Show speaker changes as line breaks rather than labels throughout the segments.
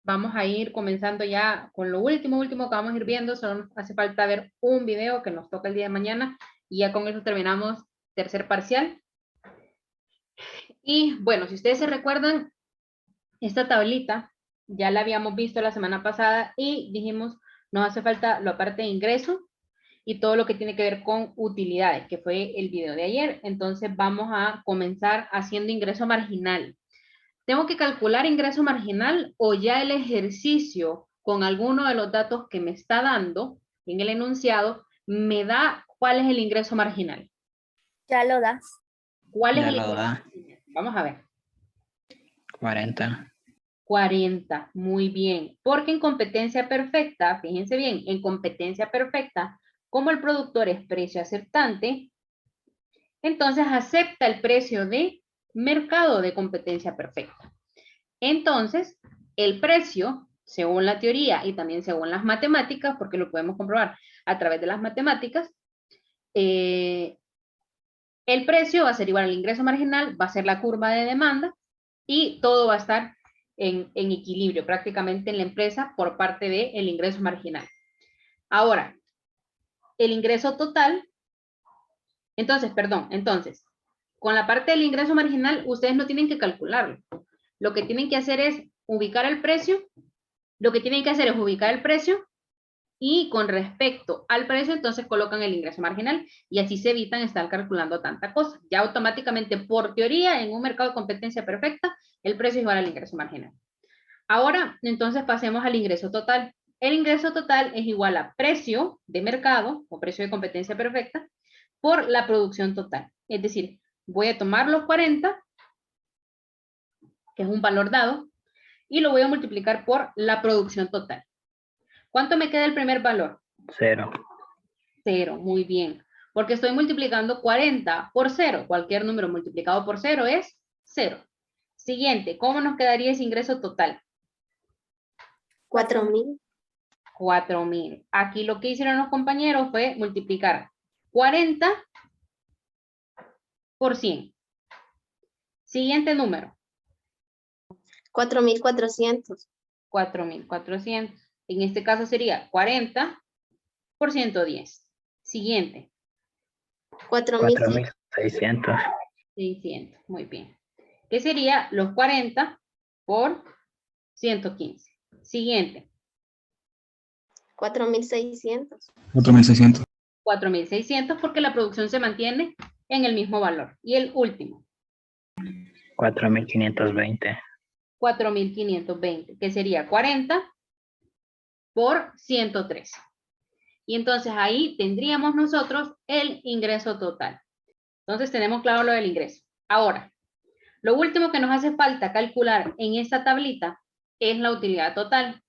vamos a ir comenzando ya con lo último que vamos a ir viendo. Solo nos hace falta ver un video que nos toca el día de mañana y ya con eso terminamos tercer parcial. Y bueno, si ustedes se recuerdan, esta tablita ya la habíamos visto la semana pasada y dijimos, nos hace falta la parte de ingreso y todo lo que tiene que ver con utilidades, que fue el video de ayer. Entonces vamos a comenzar haciendo ingreso marginal. ¿Tengo que calcular ingreso marginal o ya el ejercicio con alguno de los datos que me está dando en el enunciado me da cuál es el ingreso marginal?
Ya lo das.
¿Cuál es
Ya
el
lo
ingreso
da.
marginal? Vamos a ver.
40.
40, muy bien. Porque en competencia perfecta, fíjense bien, en competencia perfecta, como el productor es precio aceptante, entonces acepta el precio de mercado de competencia perfecta. Entonces, el precio, según la teoría y también según las matemáticas, porque lo podemos comprobar a través de las matemáticas, el precio va a ser igual al ingreso marginal, va a ser la curva de demanda y todo va a estar en equilibrio prácticamente en la empresa por parte del ingreso marginal. Ahora, el ingreso total, entonces, con la parte del ingreso marginal, ustedes no tienen que calcularlo. Lo que tienen que hacer es ubicar el precio, y con respecto al precio, entonces colocan el ingreso marginal y así se evitan estar calculando tanta cosa. Ya automáticamente, por teoría, en un mercado de competencia perfecta, el precio es igual al ingreso marginal. Ahora, entonces pasemos al ingreso total. El ingreso total es igual a precio de mercado o precio de competencia perfecta por la producción total. Es decir, voy a tomar los 40, que es un valor dado, y lo voy a multiplicar por la producción total. ¿Cuánto me queda el primer valor?
0.
0, muy bien. Porque estoy multiplicando 40 por 0. Cualquier número multiplicado por 0 es 0. Siguiente, ¿cómo nos quedaría ese ingreso total?
4.000.
4.000. Aquí lo que hicieron los compañeros fue multiplicar 40 por 100. Siguiente número.
4.400.
4.400. En este caso sería 40 por 110. Siguiente.
4.600.
4.600.
600. Muy bien. ¿Qué sería los 40 por 115? Siguiente.
4.600.
4.600.
4.600 porque la producción se mantiene en el mismo valor. Y el último.
4.520.
4.520, que sería 40 por 113. Y entonces ahí tendríamos nosotros el ingreso total. Entonces tenemos claro lo del ingreso. Ahora, lo último que nos hace falta calcular en esta tablita es la utilidad total.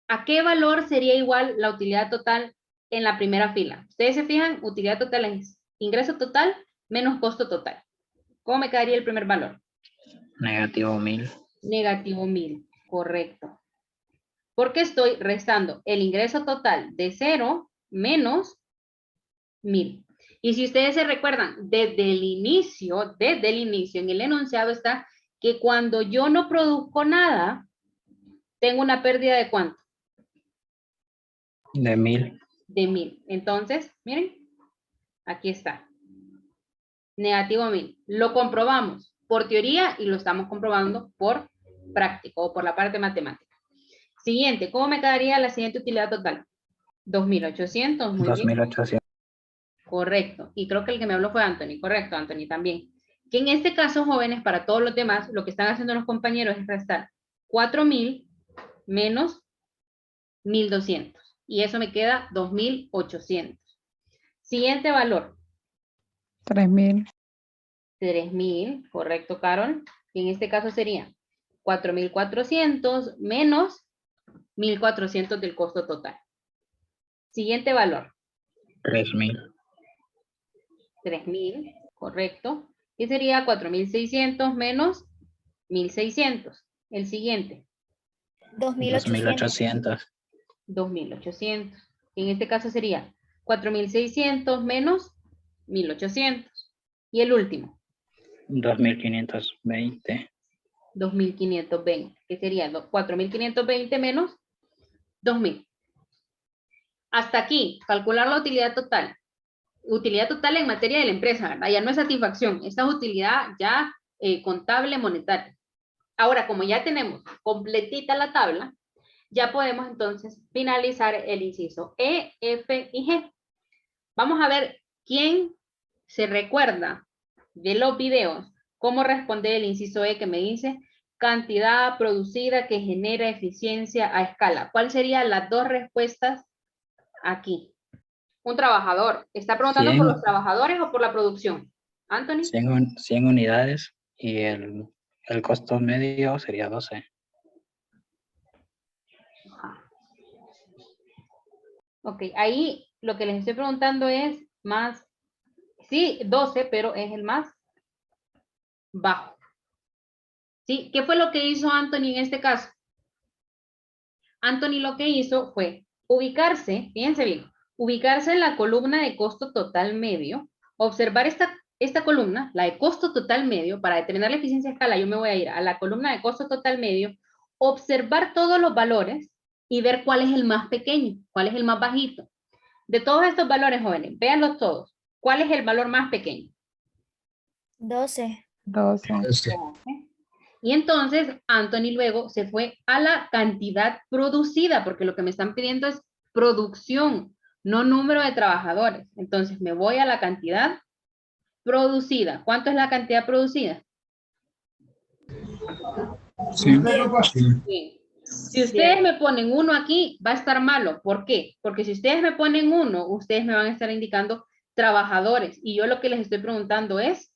¿A qué valor sería igual la utilidad total en la primera fila? Ustedes se fijan, utilidad total es ingreso total menos costo total. ¿Cómo me quedaría el primer valor?
Negativo 1.000.
Negativo 1.000, correcto. Porque estoy restando el ingreso total de 0 menos 1.000. Y si ustedes se recuerdan, desde el inicio, en el enunciado está que cuando yo no produzco nada, tengo una pérdida de ¿cuánto?
De 1.000.
De 1.000. Entonces, miren, aquí está. Negativo 1.000. Lo comprobamos por teoría y lo estamos comprobando por práctico o por la parte matemática. Siguiente, ¿cómo me quedaría la siguiente utilidad total? 2.800, muy bien.
2.800.
Correcto. Y creo que el que me habló fue Anthony. Correcto, Anthony también. Que en este caso, jóvenes, para todos los demás, lo que están haciendo los compañeros es restar 4.000 menos 1.200. Y eso me queda 2.800. Siguiente valor.
3.000.
3.000, correcto, Carol. Y en este caso sería 4.400 menos 1.400 del costo total. Siguiente valor.
3.000.
3.000, correcto. Y sería 4.600 menos 1.600. El siguiente.
2.800.
2.800.
2.800. En este caso sería 4.600 menos 1.800. Y el último.
2.520.
2.520, que sería 4.520 menos 2.000. Hasta aquí, calcular la utilidad total. Utilidad total en materia de la empresa, ¿verdad? Ya no es satisfacción, esta es utilidad ya contable monetaria. Ahora, como ya tenemos completita la tabla, ya podemos entonces finalizar el inciso E, F y G. Vamos a ver quién se recuerda de los videos cómo responder el inciso E que me dice cantidad producida que genera eficiencia a escala. ¿Cuál serían las dos respuestas aquí? Un trabajador. ¿Está preguntando
100,
por los trabajadores o por la producción? Anthony.
100 unidades y el costo medio sería 12.
Ok, ahí lo que les estoy preguntando es más, sí, 12, pero es el más bajo. ¿Sí? ¿Qué fue lo que hizo Anthony en este caso? Anthony lo que hizo fue ubicarse, fíjense bien, ubicarse en la columna de costo total medio, observar esta columna, la de costo total medio, para determinar la eficiencia de escala, yo me voy a ir a la columna de costo total medio, observar todos los valores y ver cuál es el más pequeño, cuál es el más bajito. De todos estos valores, jóvenes, véanlos todos. ¿Cuál es el valor más pequeño?
12.
12.
Y entonces Anthony luego se fue a la cantidad producida, porque lo que me están pidiendo es producción, no número de trabajadores. Entonces me voy a la cantidad producida. ¿Cuánto es la cantidad producida?
Sí.
Bien. Si ustedes me ponen 1 aquí, va a estar malo. ¿Por qué? Porque si ustedes me ponen 1, ustedes me van a estar indicando trabajadores. Y yo lo que les estoy preguntando es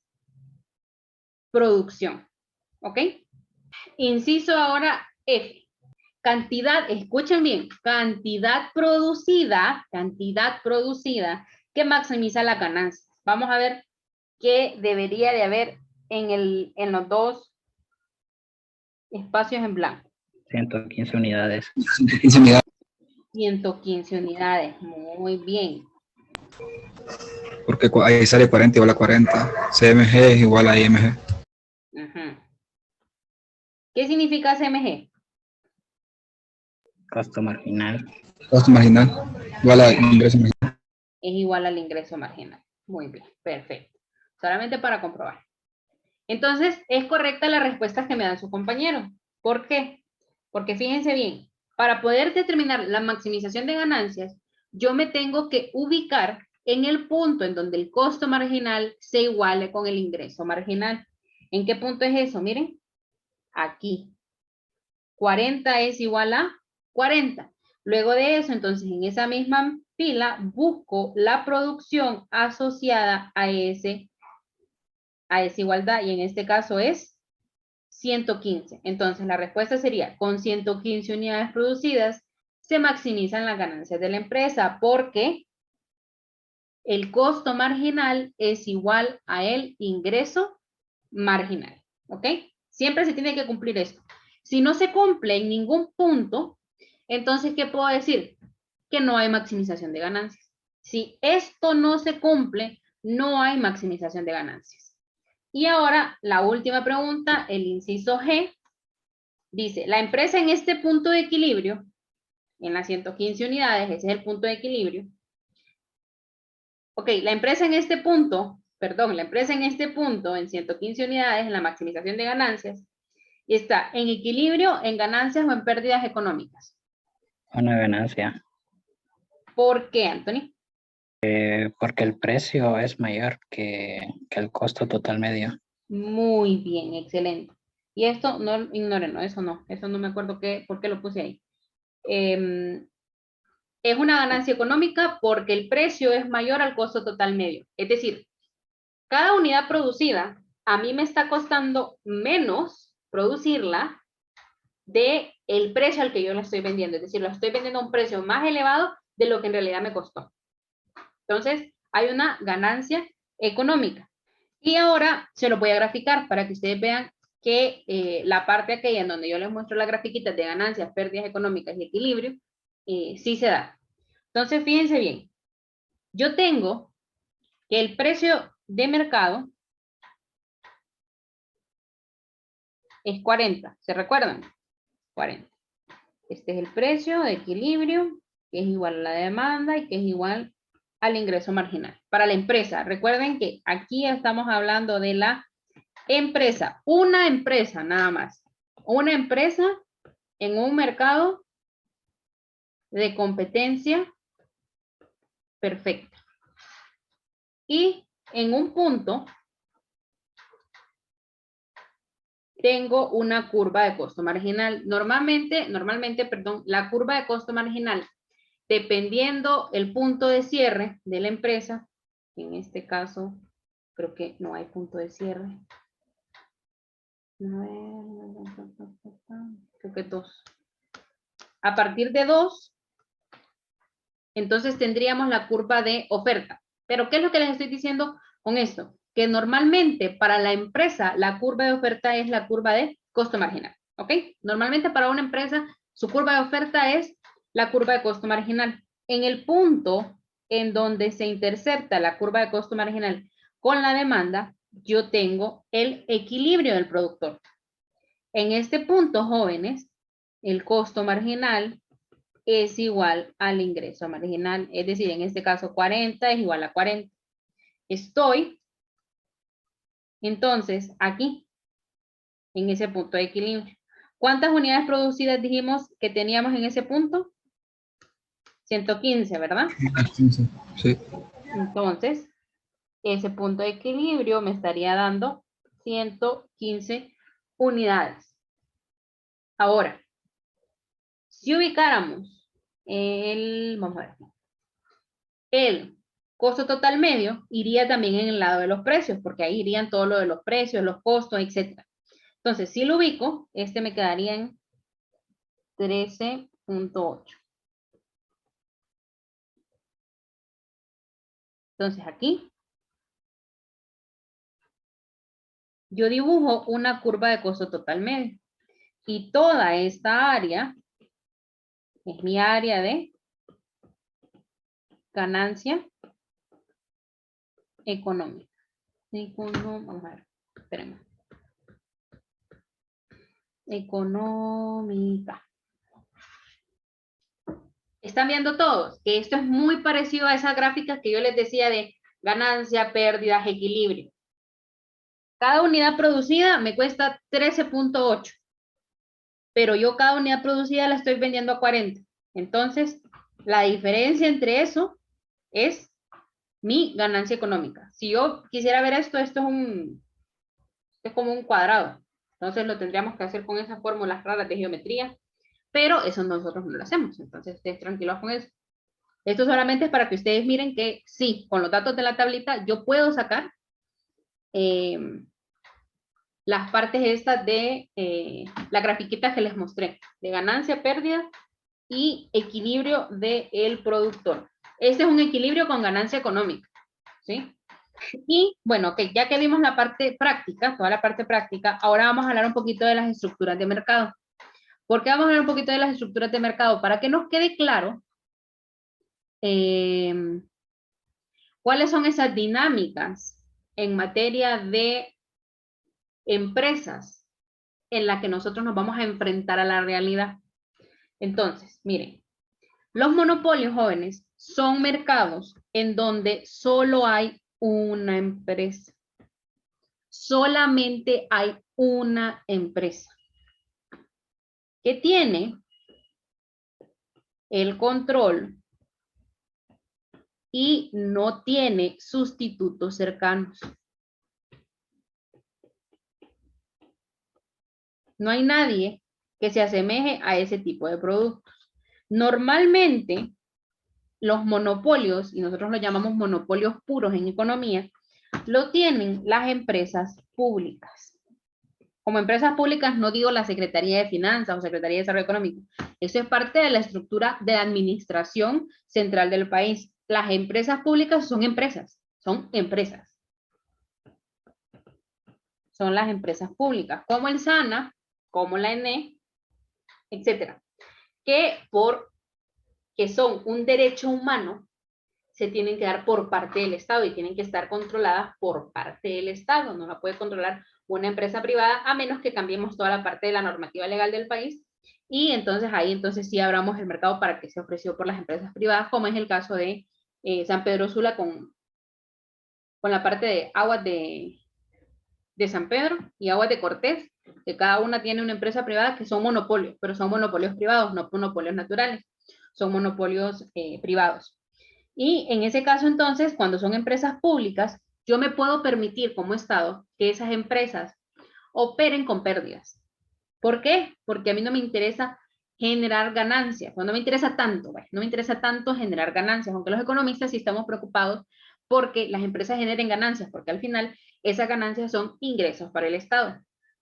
producción. ¿Ok? Inciso ahora F. Cantidad, escuchen bien, cantidad producida que maximiza la ganancia. Vamos a ver qué debería de haber en los dos espacios en blanco.
115 unidades.
115 unidades.
115 unidades, muy bien.
Porque ahí sale 40 igual a 40. CMG es igual a IMG.
Ujú. ¿Qué significa CMG?
Costo marginal.
Costo marginal igual a ingreso marginal.
Es igual al ingreso marginal. Muy bien, perfecto. Solamente para comprobar. Entonces, es correcta la respuesta que me dan sus compañeros. ¿Por qué? Porque fíjense bien, para poder determinar la maximización de ganancias, yo me tengo que ubicar en el punto en donde el costo marginal se iguale con el ingreso marginal. ¿En qué punto es eso? Miren, aquí. 40 es igual a 40. Luego de eso, entonces, en esa misma fila, busco la producción asociada a esa igualdad, y en este caso es 115. Entonces, la respuesta sería, con 115 unidades producidas, se maximizan las ganancias de la empresa, porque el costo marginal es igual a el ingreso marginal. ¿Ok? Siempre se tiene que cumplir esto. Si no se cumple en ningún punto, entonces, ¿qué puedo decir? Que no hay maximización de ganancias. Si esto no se cumple, no hay maximización de ganancias. Y ahora, la última pregunta, el inciso G, dice, la empresa en este punto de equilibrio, en las 115 unidades, ese es el punto de equilibrio. Ok, la empresa en este punto, en 115 unidades, en la maximización de ganancias, está en equilibrio, en ganancias o en pérdidas económicas.
Una ganancia.
¿Por qué, Anthony?
Porque el precio es mayor que el costo total medio.
Muy bien, excelente. Y esto, no ignoren, no, eso no me acuerdo por qué lo puse ahí. Es una ganancia económica porque el precio es mayor al costo total medio. Es decir, cada unidad producida a mí me está costando menos producirla de el precio al que yo la estoy vendiendo. Es decir, la estoy vendiendo a un precio más elevado de lo que en realidad me costó. Entonces, hay una ganancia económica. Y ahora se lo voy a graficar para que ustedes vean que la parte aquella en donde yo les muestro las grafiquitas de ganancias, pérdidas económicas y equilibrio, sí se da. Entonces, fíjense bien. Yo tengo que el precio de mercado es 40. ¿Se recuerdan? 40. Este es el precio de equilibrio, que es igual a la demanda y que es igual al ingreso marginal. Para la empresa, recuerden que aquí estamos hablando de la empresa. Una empresa nada más. Una empresa en un mercado de competencia perfecta. Y en un punto tengo una curva de costo marginal. Normalmente, la curva de costo marginal, dependiendo el punto de cierre de la empresa, en este caso, creo que no hay punto de cierre. Creo que 2. A partir de 2, entonces tendríamos la curva de oferta. Pero ¿qué es lo que les estoy diciendo con esto? Que normalmente para la empresa la curva de oferta es la curva de costo marginal. ¿Ok? Normalmente para una empresa su curva de oferta es la curva de costo marginal. En el punto en donde se intercepta la curva de costo marginal con la demanda, yo tengo el equilibrio del productor. En este punto, jóvenes, el costo marginal es igual al ingreso marginal. Es decir, en este caso 40 es igual a 40. Estoy, entonces, aquí, en ese punto de equilibrio. ¿Cuántas unidades producidas dijimos que teníamos en ese punto? 115, ¿verdad?
15, sí.
Entonces, ese punto de equilibrio me estaría dando 115 unidades. Ahora, si ubicáramos vamos a ver, el costo total medio, iría también en el lado de los precios, porque ahí irían todo lo de los precios, los costos, etc. Entonces, si lo ubico, este me quedaría en 13.8. Entonces, aquí yo dibujo una curva de costo total medio. Y toda esta área es mi área de ganancia económica. Vamos a ver, espérenme. Económica. ¿Están viendo todos? Que esto es muy parecido a esas gráficas que yo les decía de ganancia, pérdidas, equilibrio. Cada unidad producida me cuesta 13.8. Pero yo cada unidad producida la estoy vendiendo a 40. Entonces, la diferencia entre eso es mi ganancia económica. Si yo quisiera ver esto es como un cuadrado. Entonces lo tendríamos que hacer con esas fórmulas raras de geometría, pero eso nosotros no lo hacemos. Entonces, ustedes tranquilos con eso. Esto solamente es para que ustedes miren que sí, con los datos de la tablita yo puedo sacar las partes estas de la grafiquita que les mostré, de ganancia, pérdida y equilibrio del productor. Este es un equilibrio con ganancia económica, ¿sí? Y bueno, ok, ya que vimos la parte práctica, toda la parte práctica, ahora vamos a hablar un poquito de las estructuras de mercado. ¿Por qué vamos a hablar un poquito de las estructuras de mercado? Para que nos quede claro cuáles son esas dinámicas en materia de empresas en la que nosotros nos vamos a enfrentar a la realidad. Entonces, miren, los monopolios, jóvenes, son mercados en donde solo hay una empresa. Solamente hay una empresa que tiene el control y no tiene sustitutos cercanos. No hay nadie que se asemeje a ese tipo de productos. Normalmente, los monopolios, y nosotros los llamamos monopolios puros en economía, lo tienen las empresas públicas. Como empresas públicas no digo la Secretaría de Finanzas o Secretaría de Desarrollo Económico. Eso es parte de la estructura de administración central del país. Las empresas públicas son empresas. Son las empresas públicas, como el SANA, como la ENE, etcétera, que son un derecho humano, se tienen que dar por parte del Estado y tienen que estar controladas por parte del Estado. No la puede controlar una empresa privada, a menos que cambiemos toda la parte de la normativa legal del país. Y entonces ahí entonces sí abramos el mercado para que sea ofrecido por las empresas privadas, como es el caso de San Pedro Sula con la parte de aguas de San Pedro y aguas de Cortés, que cada una tiene una empresa privada que son monopolios, pero son monopolios privados, no monopolios naturales, son monopolios privados. Y en ese caso entonces, cuando son empresas públicas, yo me puedo permitir como Estado que esas empresas operen con pérdidas. ¿Por qué? Porque a mí no me interesa generar ganancias, no me interesa tanto, no me interesa tanto generar ganancias, aunque los economistas sí estamos preocupados porque las empresas generen ganancias, porque al final esas ganancias son ingresos para el Estado,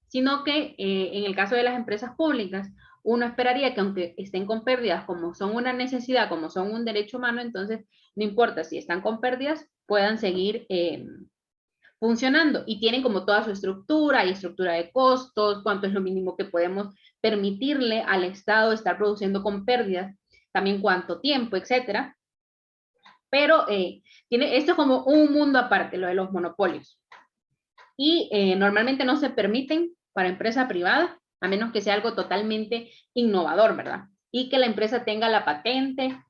sino que en el caso de las empresas públicas, uno esperaría que aunque estén con pérdidas, como son una necesidad, como son un derecho humano, entonces no importa si están con pérdidas, puedan seguir funcionando y tienen como toda su estructura y estructura de costos, cuánto es lo mínimo que podemos permitirle al Estado estar produciendo con pérdidas, también cuánto tiempo, etcétera. Pero tiene esto como un mundo aparte, lo de los monopolios. Y normalmente no se permiten para empresa privada, a menos que sea algo totalmente innovador, ¿verdad? Y que la empresa tenga la patente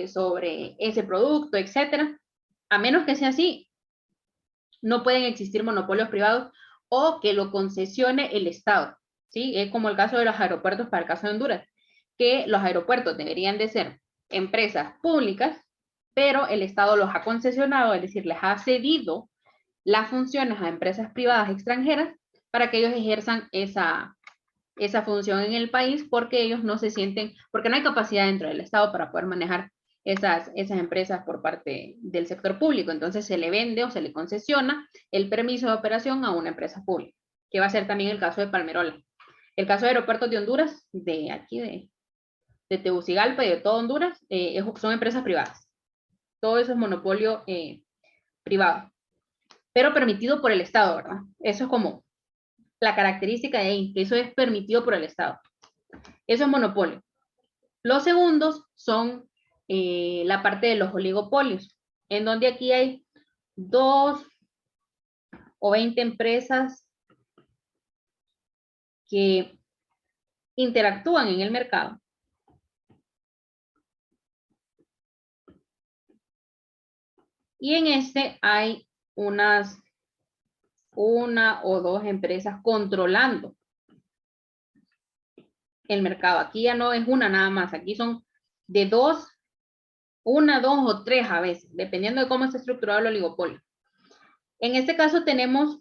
sobre ese producto, etcétera. A menos que sea así, no pueden existir monopolios privados o que lo concesione el Estado, ¿sí? Es como el caso de los aeropuertos para el caso de Honduras, que los aeropuertos deberían de ser empresas públicas, pero el Estado los ha concesionado, es decir, les ha cedido las funciones a empresas privadas extranjeras para que ellos ejerzan esa función en el país porque ellos no se sienten, porque no hay capacidad dentro del Estado para poder manejar esas empresas por parte del sector público. Entonces se le vende o se le concesiona el permiso de operación a una empresa pública, que va a ser también el caso de Palmerola. El caso de Aeropuertos de Honduras, de aquí de Tegucigalpa y de todo Honduras, son empresas privadas. Todo eso es monopolio privado, pero permitido por el Estado, ¿verdad? Eso es como la característica de ahí, que eso es permitido por el Estado. Eso es monopolio. Los segundos son la parte de los oligopolios, en donde aquí hay 2 o 20 empresas que interactúan en el mercado. Y en este hay una o 2 empresas controlando el mercado. Aquí ya no es una nada más, aquí son de 2, 1, 2 o 3 a veces, dependiendo de cómo está estructurado el oligopolio. En este caso tenemos,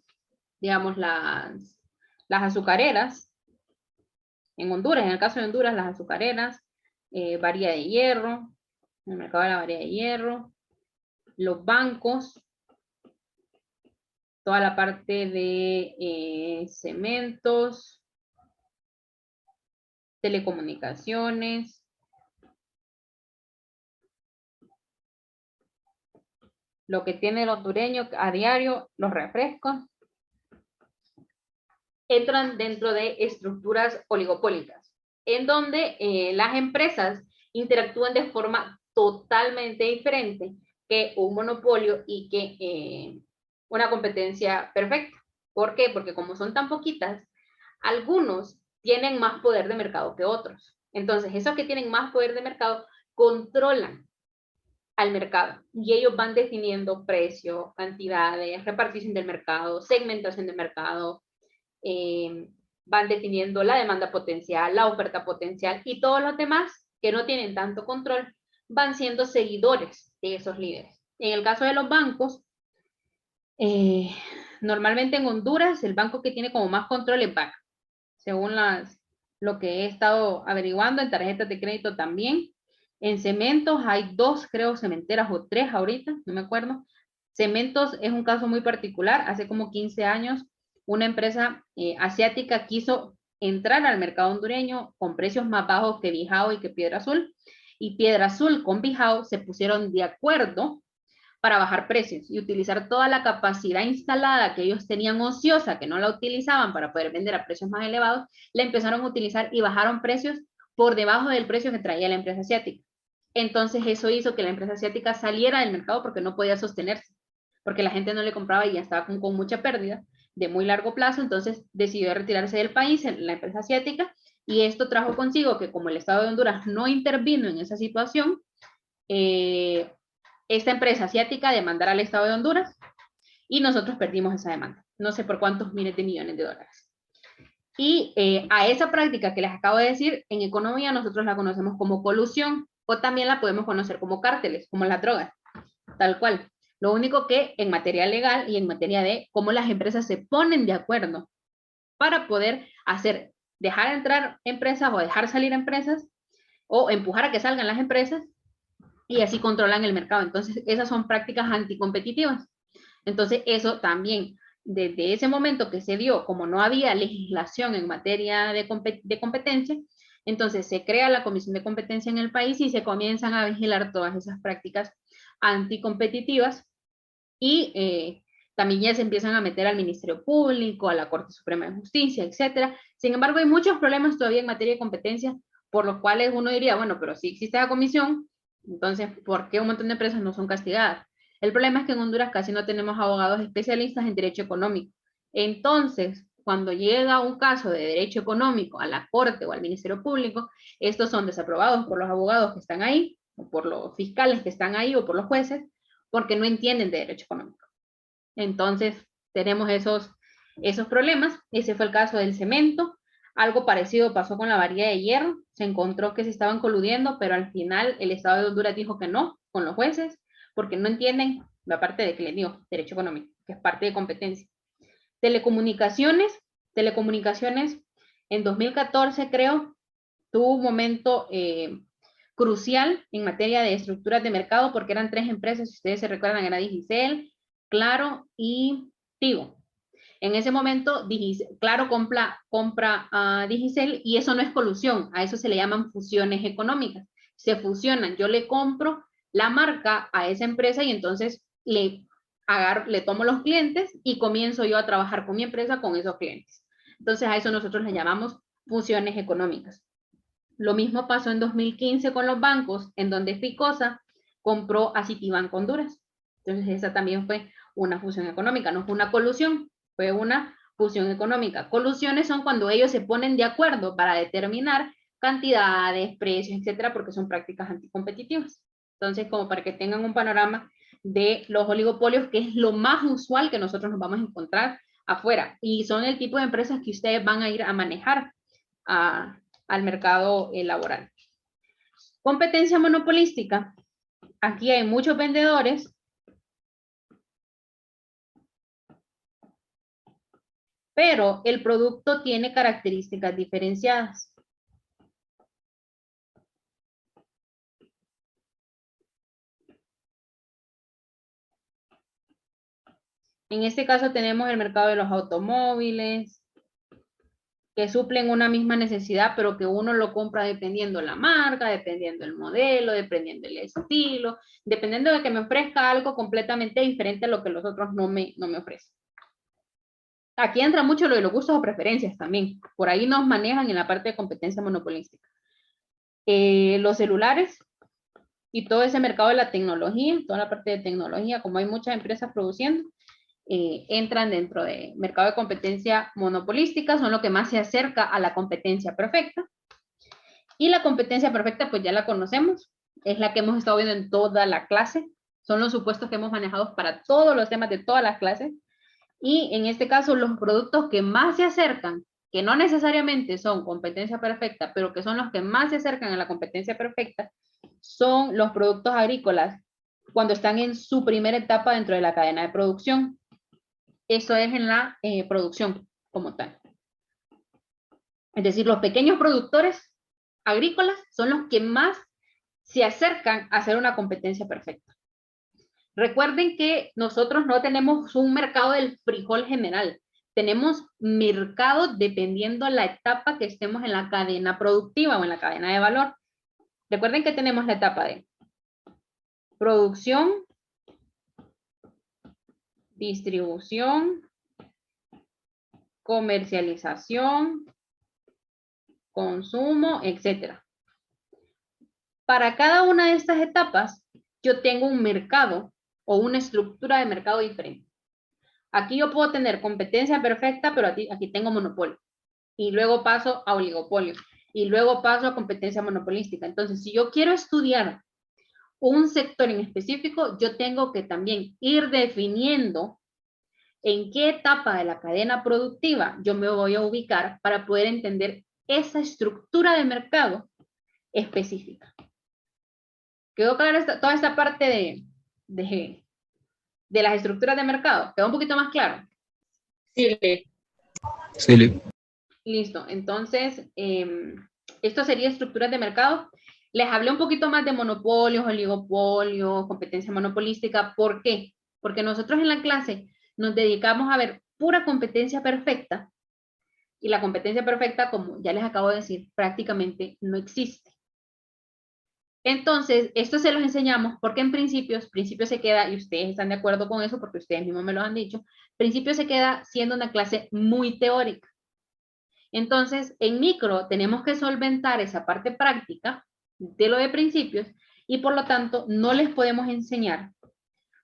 digamos, las azucareras. En Honduras, en el caso de Honduras, las azucareras, varilla de hierro, el mercado de la varilla de hierro, los bancos, toda la parte de cementos, telecomunicaciones, lo que tiene el hondureño a diario, los refrescos, entran dentro de estructuras oligopólicas, en donde las empresas interactúan de forma totalmente diferente que un monopolio y que una competencia perfecta. ¿Por qué? Porque como son tan poquitas, algunos tienen más poder de mercado que otros. Entonces, esos que tienen más poder de mercado controlan al mercado y ellos van definiendo precios, cantidades, repartición del mercado, segmentación del mercado, van definiendo la demanda potencial, la oferta potencial y todos los demás que no tienen tanto control van siendo seguidores de esos líderes. En el caso de los bancos, normalmente en Honduras el banco que tiene como más control es BAC, según lo que he estado averiguando. En tarjetas de crédito también. En cementos hay 2, creo, cementeras o 3 ahorita, no me acuerdo. Cementos es un caso muy particular. Hace como 15 años una empresa asiática quiso entrar al mercado hondureño con precios más bajos que Bijao y que Piedra Azul, y Piedra Azul con Bijao se pusieron de acuerdo para bajar precios y utilizar toda la capacidad instalada que ellos tenían ociosa, que no la utilizaban para poder vender a precios más elevados, la empezaron a utilizar y bajaron precios por debajo del precio que traía la empresa asiática. Entonces eso hizo que la empresa asiática saliera del mercado porque no podía sostenerse, porque la gente no le compraba y ya estaba con mucha pérdida. de muy largo plazo, entonces decidió retirarse del país, en la empresa asiática, y esto trajo consigo que como el Estado de Honduras no intervino en esa situación, esta empresa asiática demandara al Estado de Honduras y nosotros perdimos esa demanda, no sé por cuántos miles de millones de dólares. Y a esa práctica que les acabo de decir, en economía nosotros la conocemos como colusión, o también la podemos conocer como cárteles, como las drogas, tal cual. Lo único que en materia legal y en materia de cómo las empresas se ponen de acuerdo para poder dejar entrar empresas o dejar salir empresas, o empujar a que salgan las empresas, y así controlan el mercado. Entonces, esas son prácticas anticompetitivas. Entonces, eso también, desde ese momento que se dio, como no había legislación en materia de competencia, entonces se crea la Comisión de Competencia en el país y se comienzan a vigilar todas esas prácticas anticompetitivas y también ya se empiezan a meter al Ministerio Público, a la Corte Suprema de Justicia, etcétera. Sin embargo, hay muchos problemas todavía en materia de competencia, por los cuales uno diría, bueno, pero si existe la comisión, entonces, ¿por qué un montón de empresas no son castigadas? El problema es que en Honduras casi no tenemos abogados especialistas en derecho económico. Entonces, cuando llega un caso de derecho económico a la Corte o al Ministerio Público, estos son desaprobados por los abogados que están ahí, o por los fiscales que están ahí, o por los jueces, porque no entienden de derecho económico. Entonces, tenemos esos problemas. Ese fue el caso del cemento. Algo parecido pasó con la varilla de hierro. Se encontró que se estaban coludiendo, pero al final el Estado de Honduras dijo que no, con los jueces, porque no entienden la parte de que les digo, derecho económico, que es parte de competencia. Telecomunicaciones en 2014 creo, tuvo un momento crucial en materia de estructuras de mercado, porque eran 3 empresas, si ustedes se recuerdan, era Digicel, Claro y Tigo. En ese momento, Claro compra a Digicel y eso no es colusión, a eso se le llaman fusiones económicas. Se fusionan, yo le compro la marca a esa empresa y entonces le tomo los clientes y comienzo yo a trabajar con mi empresa con esos clientes. Entonces a eso nosotros le llamamos fusiones económicas. Lo mismo pasó en 2015 con los bancos, en donde Ficosa compró a Citibank Honduras. Entonces esa también fue una fusión económica, no fue una colusión, fue una fusión económica. Colusiones son cuando ellos se ponen de acuerdo para determinar cantidades, precios, etcétera, porque son prácticas anticompetitivas. Entonces, como para que tengan un panorama de los oligopolios, que es lo más usual que nosotros nos vamos a encontrar afuera, y son el tipo de empresas que ustedes van a ir a manejar al mercado laboral. Competencia monopolística. Aquí hay muchos vendedores, pero el producto tiene características diferenciadas. En este caso tenemos el mercado de los automóviles, que suplen una misma necesidad, pero que uno lo compra dependiendo la marca, dependiendo el modelo, dependiendo el estilo, dependiendo de que me ofrezca algo completamente diferente a lo que los otros no me ofrecen. Aquí entra mucho lo de los gustos o preferencias también. Por ahí nos manejan en la parte de competencia monopolística. Los celulares y todo ese mercado de la tecnología, toda la parte de tecnología, como hay muchas empresas produciendo, entran dentro de mercado de competencia monopolística, son lo que más se acerca a la competencia perfecta. Y la competencia perfecta, pues ya la conocemos, es la que hemos estado viendo en toda la clase, son los supuestos que hemos manejado para todos los temas de todas las clases. Y en este caso, los productos que más se acercan, que no necesariamente son competencia perfecta, pero que son los que más se acercan a la competencia perfecta, son los productos agrícolas cuando están en su primera etapa dentro de la cadena de producción. Eso es en la producción como tal. Es decir, los pequeños productores agrícolas son los que más se acercan a hacer una competencia perfecta. Recuerden que nosotros no tenemos un mercado del frijol general, tenemos mercado dependiendo la etapa que estemos en la cadena productiva o en la cadena de valor. Recuerden que tenemos la etapa de producción, distribución, comercialización, consumo, etc. Para cada una de estas etapas, yo tengo un mercado o una estructura de mercado diferente. Aquí yo puedo tener competencia perfecta, pero aquí tengo monopolio. Y luego paso a oligopolio. Y luego paso a competencia monopolística. Entonces, si yo quiero estudiar un sector en específico, yo tengo que también ir definiendo en qué etapa de la cadena productiva yo me voy a ubicar para poder entender esa estructura de mercado específica. ¿Quedó clara toda esta parte de las estructuras de mercado? ¿Quedó un poquito más claro?
Sí.
Sí,
Listo. Entonces, esto sería estructuras de mercado. Les hablé un poquito más de monopolios, oligopolios, competencia monopolística. ¿Por qué? Porque nosotros en la clase nos dedicamos a ver pura competencia perfecta. Y la competencia perfecta, como ya les acabo de decir, prácticamente no existe. Entonces, esto se los enseñamos porque en principio se queda, y ustedes están de acuerdo con eso porque ustedes mismos me lo han dicho, principio se queda siendo una clase muy teórica. Entonces, en micro tenemos que solventar esa parte práctica de lo de principios y por lo tanto no les podemos enseñar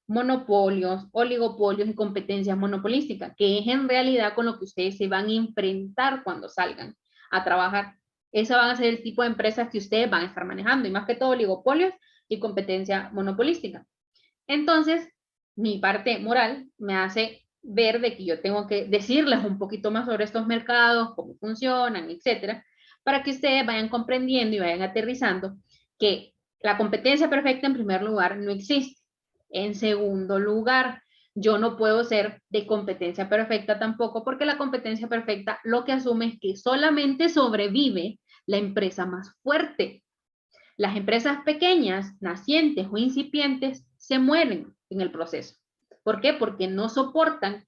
monopolios, oligopolios y competencias monopolísticas, que es en realidad con lo que ustedes se van a enfrentar cuando salgan a trabajar. Esas van a ser el tipo de empresas que ustedes van a estar manejando, y más que todo oligopolios y competencia monopolística. Entonces, mi parte moral me hace ver de que yo tengo que decirles un poquito más sobre estos mercados, cómo funcionan, etcétera, para que ustedes vayan comprendiendo y vayan aterrizando que la competencia perfecta en primer lugar no existe. En segundo lugar, yo no puedo ser de competencia perfecta tampoco, porque la competencia perfecta lo que asume es que solamente sobrevive la empresa más fuerte. Las empresas pequeñas, nacientes o incipientes se mueren en el proceso. ¿Por qué? Porque no soportan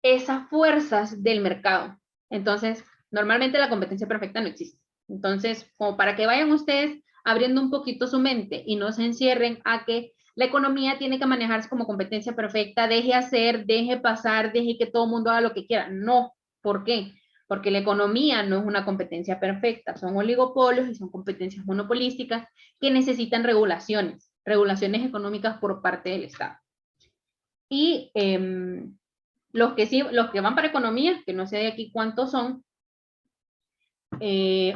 esas fuerzas del mercado. Entonces, normalmente la competencia perfecta no existe. Entonces, como para que vayan ustedes abriendo un poquito su mente y no se encierren a que la economía tiene que manejarse como competencia perfecta, deje hacer, deje pasar, deje que todo el mundo haga lo que quiera. No. ¿Por qué? Porque la economía no es una competencia perfecta, son oligopolios y son competencias monopolísticas que necesitan regulaciones económicas por parte del Estado. Y los que van para economía, que no sé de aquí cuántos son,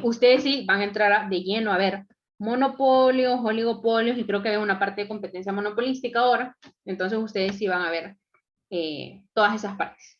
ustedes sí van a entrar de lleno a ver monopolios, oligopolios, y creo que hay una parte de competencia monopolística ahora, entonces ustedes sí van a ver todas esas partes.